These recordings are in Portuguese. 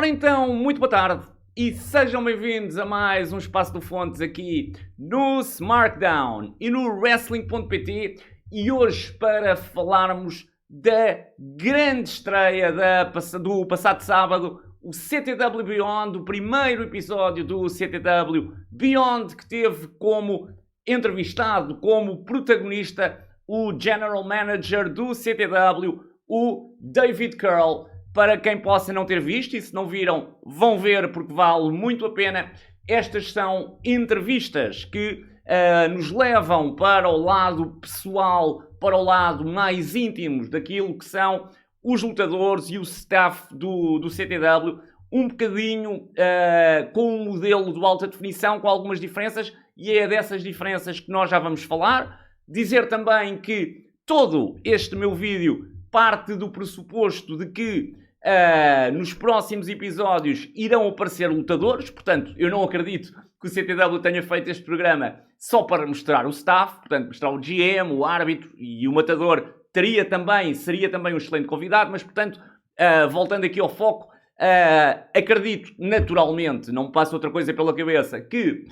Ora então, muito boa tarde e sejam bem-vindos a mais um Espaço do Fontes aqui no SmackDown e no Wrestling.pt e hoje para falarmos da grande estreia do passado sábado, o CTW Beyond, o primeiro episódio do CTW Beyond que teve como entrevistado, como protagonista, o General Manager do CTW, o David Curl. Para quem possa não ter visto, e se não viram, vão ver porque vale muito a pena. Estas são entrevistas que nos levam para o lado pessoal, para o lado mais íntimo daquilo que são os lutadores e o staff do CTW, um bocadinho com um modelo de alta definição, com algumas diferenças, e é dessas diferenças que nós já vamos falar. Dizer também que todo este meu vídeo parte do pressuposto de que nos próximos episódios irão aparecer lutadores, portanto, eu não acredito que o CTW tenha feito este programa só para mostrar o staff, portanto, mostrar o GM, o árbitro e o matador seria também um excelente convidado, mas, portanto, voltando aqui ao foco, acredito naturalmente, não me passa outra coisa pela cabeça, que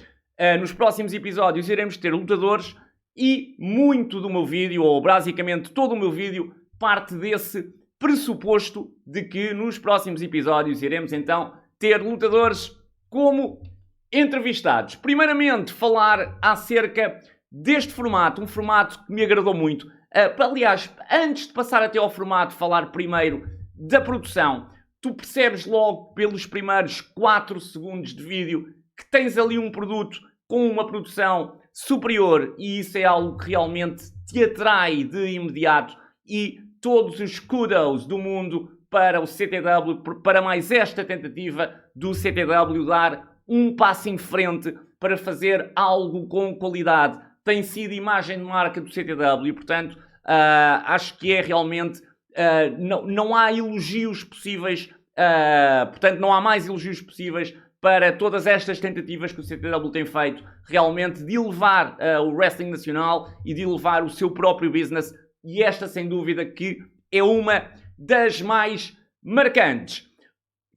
nos próximos episódios iremos ter lutadores e muito do meu vídeo, ou basicamente todo o meu vídeo, parte desse pressuposto de que nos próximos episódios iremos então ter lutadores como entrevistados. Primeiramente, falar acerca deste formato, um formato que me agradou muito. Aliás, antes de passar até ao formato, falar primeiro da produção. Tu percebes logo pelos primeiros 4 segundos de vídeo que tens ali um produto com uma produção superior e isso é algo que realmente te atrai de imediato e todos os kudos do mundo para o CTW, para mais esta tentativa do CTW dar um passo em frente para fazer algo com qualidade. Tem sido imagem de marca do CTW e, portanto, acho que é realmente... não há elogios possíveis, portanto, não há mais elogios possíveis para todas estas tentativas que o CTW tem feito, realmente, de elevar o wrestling nacional e de elevar o seu próprio business. E esta, sem dúvida, que é uma das mais marcantes.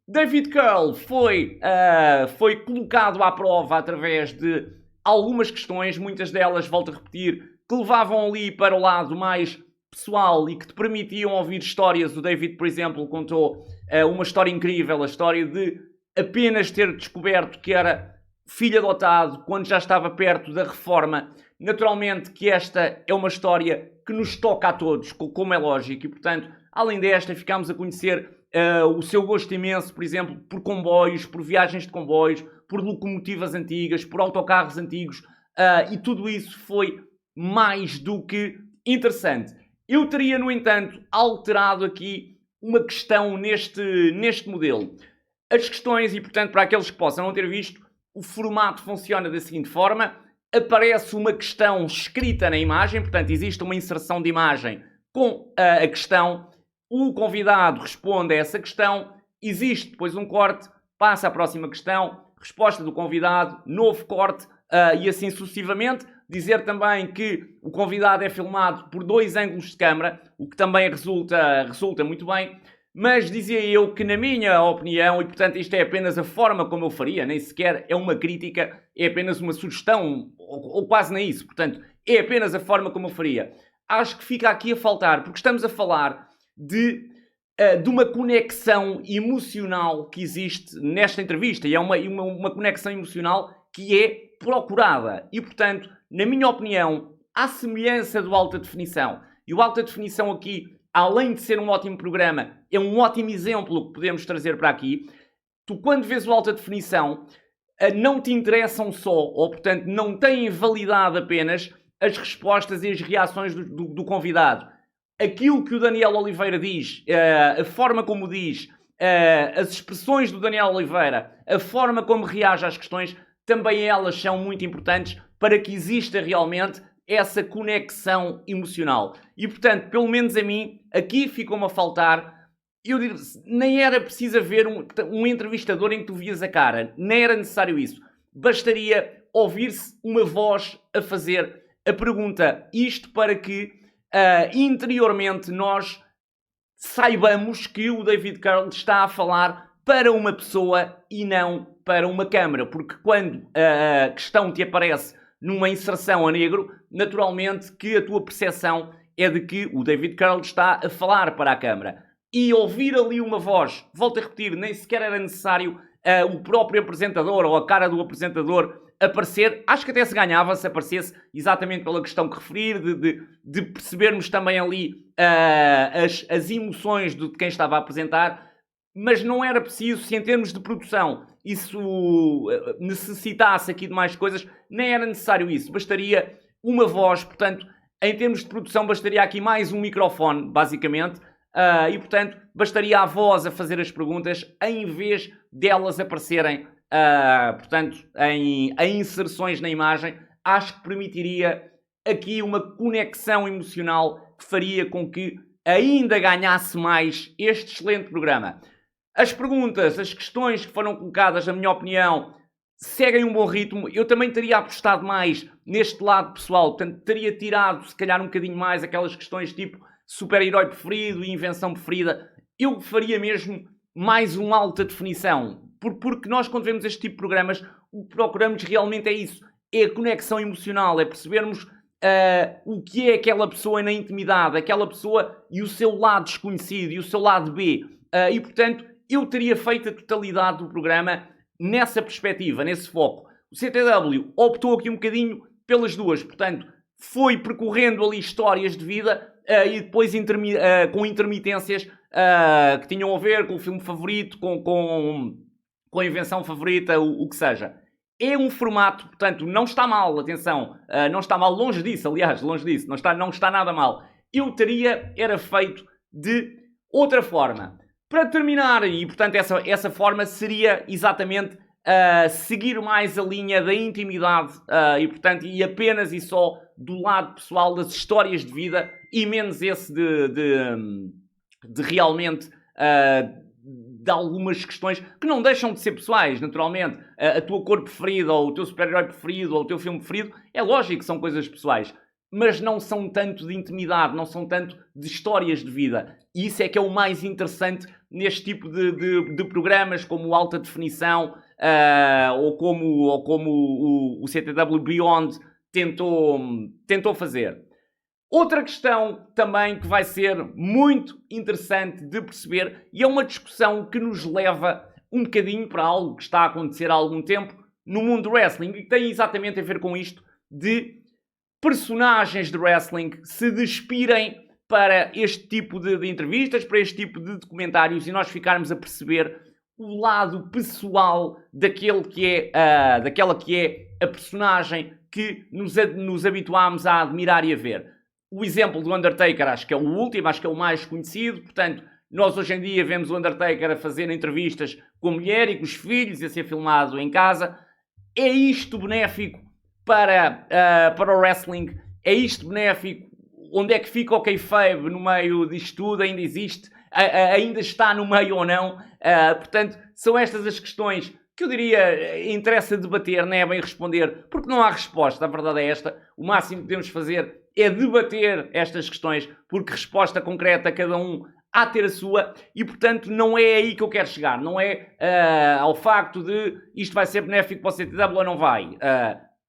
David Curl foi colocado à prova através de algumas questões, muitas delas, volto a repetir, que levavam ali para o lado mais pessoal e que te permitiam ouvir histórias. O David, por exemplo, contou uma história incrível, a história de apenas ter descoberto que era filho adotado quando já estava perto da reforma. Naturalmente que esta é uma história que nos toca a todos, como é lógico, e portanto, além desta, ficámos a conhecer o seu gosto imenso, por exemplo, por comboios, por viagens de comboios, por locomotivas antigas, por autocarros antigos, e tudo isso foi mais do que interessante. Eu teria, no entanto, alterado aqui uma questão neste modelo. As questões, e portanto, para aqueles que possam não ter visto, o formato funciona da seguinte forma: aparece uma questão escrita na imagem, portanto, existe uma inserção de imagem com a questão, o convidado responde a essa questão, existe depois um corte, passa à próxima questão, resposta do convidado, novo corte e assim sucessivamente. Dizer também que o convidado é filmado por 2 ângulos de câmara, o que também resulta muito bem. Mas dizia eu que, na minha opinião, e portanto isto é apenas a forma como eu faria, nem sequer é uma crítica, é apenas uma sugestão, ou quase nem isso, portanto, é apenas a forma como eu faria. Acho que fica aqui a faltar, porque estamos a falar de uma conexão emocional que existe nesta entrevista, e é uma conexão emocional que é procurada. E, portanto, na minha opinião, à semelhança do Alta Definição, e o Alta Definição aqui, além de ser um ótimo programa, é um ótimo exemplo que podemos trazer para aqui. Tu, quando vês o Alta Definição, não te interessam só, ou portanto não têm validade apenas as respostas e as reações do convidado. Aquilo que o Daniel Oliveira diz, a forma como diz, as expressões do Daniel Oliveira, a forma como reage às questões, também elas são muito importantes para que exista realmente essa conexão emocional. E, portanto, pelo menos a mim, aqui ficou-me a faltar. Eu digo, nem era preciso haver um entrevistador em que tu vias a cara. Nem era necessário isso. Bastaria ouvir-se uma voz a fazer a pergunta. Isto para que interiormente nós saibamos que o David Curl está a falar para uma pessoa e não para uma câmara, porque quando a questão te aparece numa inserção a negro, naturalmente que a tua percepção é de que o David Carroll está a falar para a câmara. E ouvir ali uma voz, volto a repetir, nem sequer era necessário o próprio apresentador ou a cara do apresentador aparecer. Acho que até se ganhava se aparecesse, exatamente pela questão que referir, de percebermos também ali as emoções de quem estava a apresentar, mas não era preciso, se em termos de produção isso necessitasse aqui de mais coisas, nem era necessário isso. Bastaria uma voz, portanto, em termos de produção, bastaria aqui mais um microfone, basicamente, e, portanto, bastaria a voz a fazer as perguntas, em vez delas aparecerem, portanto, em inserções na imagem. Acho que permitiria aqui uma conexão emocional que faria com que ainda ganhasse mais este excelente programa. As perguntas, as questões que foram colocadas, na minha opinião, seguem um bom ritmo. Eu também teria apostado mais neste lado pessoal, portanto, teria tirado, se calhar, um bocadinho mais aquelas questões tipo super-herói preferido e invenção preferida. Eu faria mesmo mais uma alta definição, porque nós, quando vemos este tipo de programas, o que procuramos realmente é isso, é a conexão emocional, é percebermos o que é aquela pessoa na intimidade, aquela pessoa e o seu lado desconhecido, e o seu lado B. E, portanto, eu teria feito a totalidade do programa nessa perspectiva, nesse foco. O CTW optou aqui um bocadinho pelas duas, portanto, foi percorrendo ali histórias de vida e depois com intermitências que tinham a ver com o filme favorito, com a invenção favorita, o que seja. É um formato, portanto, não está mal, atenção, não está mal, longe disso, aliás, longe disso, não está nada mal. Eu era feito de outra forma. Para terminar, e portanto essa forma seria exatamente seguir mais a linha da intimidade e portanto e apenas e só do lado pessoal das histórias de vida e menos esse de realmente de algumas questões que não deixam de ser pessoais, naturalmente. A tua cor preferida ou o teu super-herói preferido ou o teu filme preferido, é lógico que são coisas pessoais, mas não são tanto de intimidade, não são tanto de histórias de vida. E isso é que é o mais interessante neste tipo de programas, como o Alta Definição ou como o CTW Beyond tentou fazer. Outra questão também que vai ser muito interessante de perceber, e é uma discussão que nos leva um bocadinho para algo que está a acontecer há algum tempo no mundo do wrestling, e que tem exatamente a ver com isto de personagens de wrestling se despirem para este tipo de entrevistas, para este tipo de documentários, e nós ficarmos a perceber o lado pessoal daquela que é a personagem que nos habituámos a admirar e a ver. O exemplo do Undertaker acho que é o último, acho que é o mais conhecido. Portanto, nós hoje em dia vemos o Undertaker a fazer entrevistas com a mulher e com os filhos e a ser filmado em casa. É isto benéfico para o wrestling? É isto benéfico? Onde é que fica o kayfabe no meio disto tudo? Ainda existe? Ainda está no meio ou não? Portanto, são estas as questões que eu diria interessa debater, não é bem responder, porque não há resposta. A verdade é esta. O máximo que podemos fazer é debater estas questões, porque resposta concreta cada um há de ter a sua, e portanto não é aí que eu quero chegar. Não é ao facto de isto vai ser benéfico para o CTW ou não vai.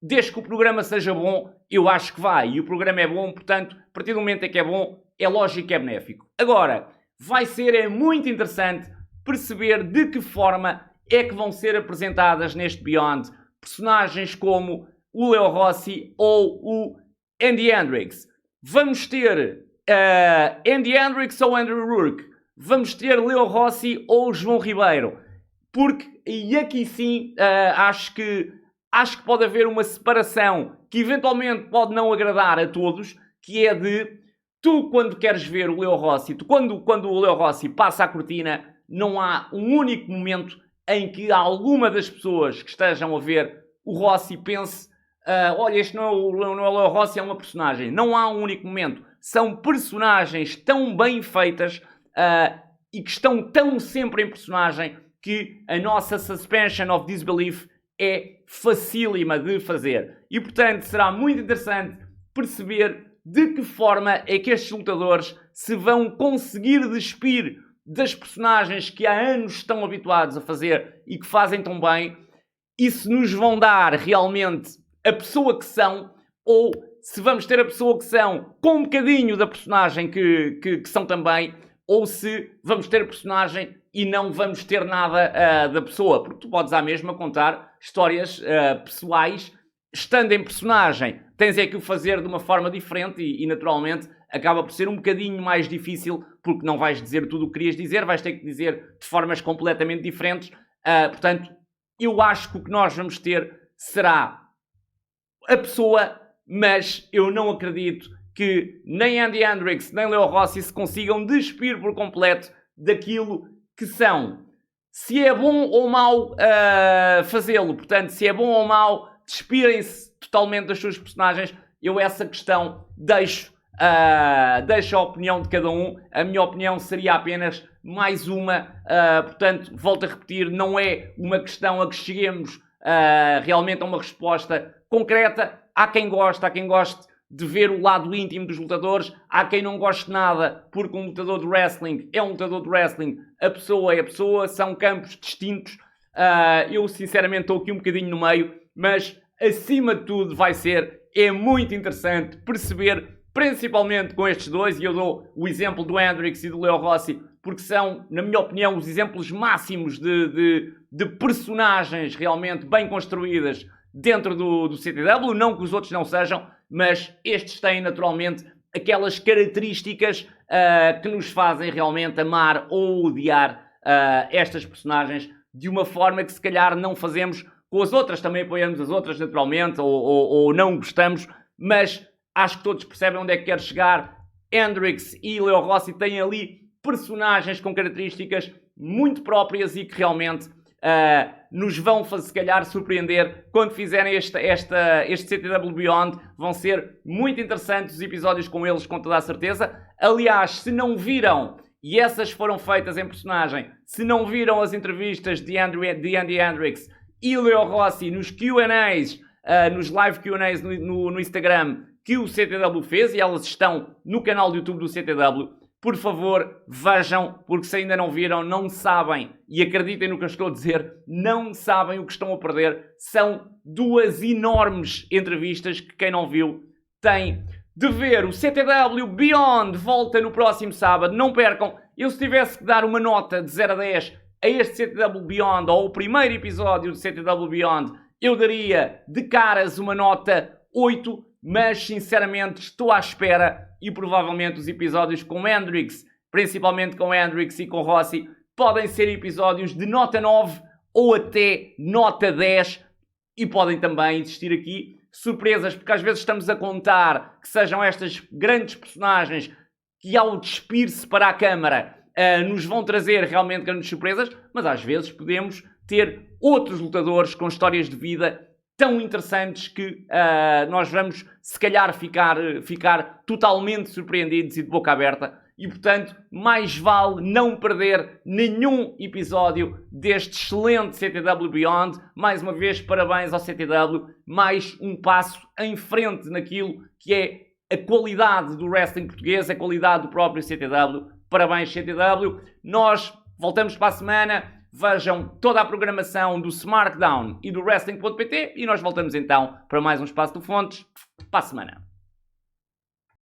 Desde que o programa seja bom, eu acho que vai. E o programa é bom, portanto, a partir do momento em que é bom, é lógico que é benéfico. Agora, é muito interessante perceber de que forma é que vão ser apresentadas neste Beyond personagens como o Leo Rossi ou o Andy Hendricks. Vamos ter Andy Hendricks ou Andrew Rourke. Vamos ter Leo Rossi ou João Ribeiro. E aqui sim, acho que pode haver uma separação que eventualmente pode não agradar a todos, que é de tu, quando queres ver o Leo Rossi, quando o Leo Rossi passa a cortina, não há um único momento em que alguma das pessoas que estejam a ver o Rossi pense olha, este não é o Leo Rossi, é uma personagem. Não há um único momento. São personagens tão bem feitas e que estão tão sempre em personagem que a nossa suspension of disbelief é facílima de fazer. E, portanto, será muito interessante perceber de que forma é que estes lutadores se vão conseguir despir das personagens que há anos estão habituados a fazer e que fazem tão bem, e se nos vão dar realmente a pessoa que são, ou se vamos ter a pessoa que são com um bocadinho da personagem que são também, ou se vamos ter a personagem e não vamos ter nada da pessoa. Porque tu podes à mesma contar histórias pessoais, estando em personagem. Tens é que o fazer de uma forma diferente e naturalmente acaba por ser um bocadinho mais difícil, porque não vais dizer tudo o que querias dizer, vais ter que dizer de formas completamente diferentes. Portanto, eu acho que o que nós vamos ter será a pessoa, mas eu não acredito que nem Andy Hendricks nem Leo Rossi se consigam despir por completo daquilo que são. Se é bom ou mau fazê-lo, portanto, se é bom ou mau despirem-se totalmente das suas personagens, eu essa questão deixo a opinião de cada um. A minha opinião seria apenas mais uma, portanto, volto a repetir, não é uma questão a que cheguemos realmente a uma resposta concreta. Há quem goste de ver o lado íntimo dos lutadores, há quem não goste nada, porque um lutador de wrestling é um lutador de wrestling, a pessoa é a pessoa, são campos distintos. Eu sinceramente estou aqui um bocadinho no meio, mas acima de tudo é muito interessante perceber, principalmente com estes dois, e eu dou o exemplo do Hendricks e do Leo Rossi, porque são, na minha opinião, os exemplos máximos de personagens realmente bem construídas dentro do CTW, não que os outros não sejam, mas estes têm naturalmente aquelas características que nos fazem realmente amar ou odiar estas personagens de uma forma que se calhar não fazemos com as outras. Também apoiamos as outras naturalmente ou não gostamos, mas acho que todos percebem onde é que quero chegar. Hendricks e Leo Rossi têm ali personagens com características muito próprias e que realmente nos vão, se calhar, surpreender quando fizerem este CTW Beyond. Vão ser muito interessantes os episódios com eles, com toda a certeza. Aliás, se não viram, e essas foram feitas em personagem, se não viram as entrevistas de Andy Hendricks e Leo Rossi nos Q&As, nos live Q&As no Instagram, que o CTW fez, e elas estão no canal do YouTube do CTW, por favor, vejam, porque se ainda não viram, não sabem, e acreditem no que eu estou a dizer, não sabem o que estão a perder. São duas enormes entrevistas que quem não viu tem de ver. O CTW Beyond volta no próximo sábado, não percam. Eu, se tivesse que dar uma nota de 0 a 10 a este CTW Beyond, ou o primeiro episódio do CTW Beyond, eu daria de caras uma nota 8, mas sinceramente estou à espera. E provavelmente os episódios com Hendricks, principalmente com Hendricks e com Rossi, podem ser episódios de nota 9 ou até nota 10. E podem também existir aqui surpresas, porque às vezes estamos a contar que sejam estas grandes personagens que ao despir-se para a câmara nos vão trazer realmente grandes surpresas, mas às vezes podemos ter outros lutadores com histórias de vida tão interessantes que nós vamos, se calhar, ficar totalmente surpreendidos e de boca aberta. E, portanto, mais vale não perder nenhum episódio deste excelente CTW Beyond. Mais uma vez, parabéns ao CTW. Mais um passo em frente naquilo que é a qualidade do wrestling português, a qualidade do próprio CTW. Parabéns, CTW. Nós voltamos para a semana. Vejam toda a programação do SmackDown e do Wrestling.pt e nós voltamos então para mais um Espaço do Fontes para a semana.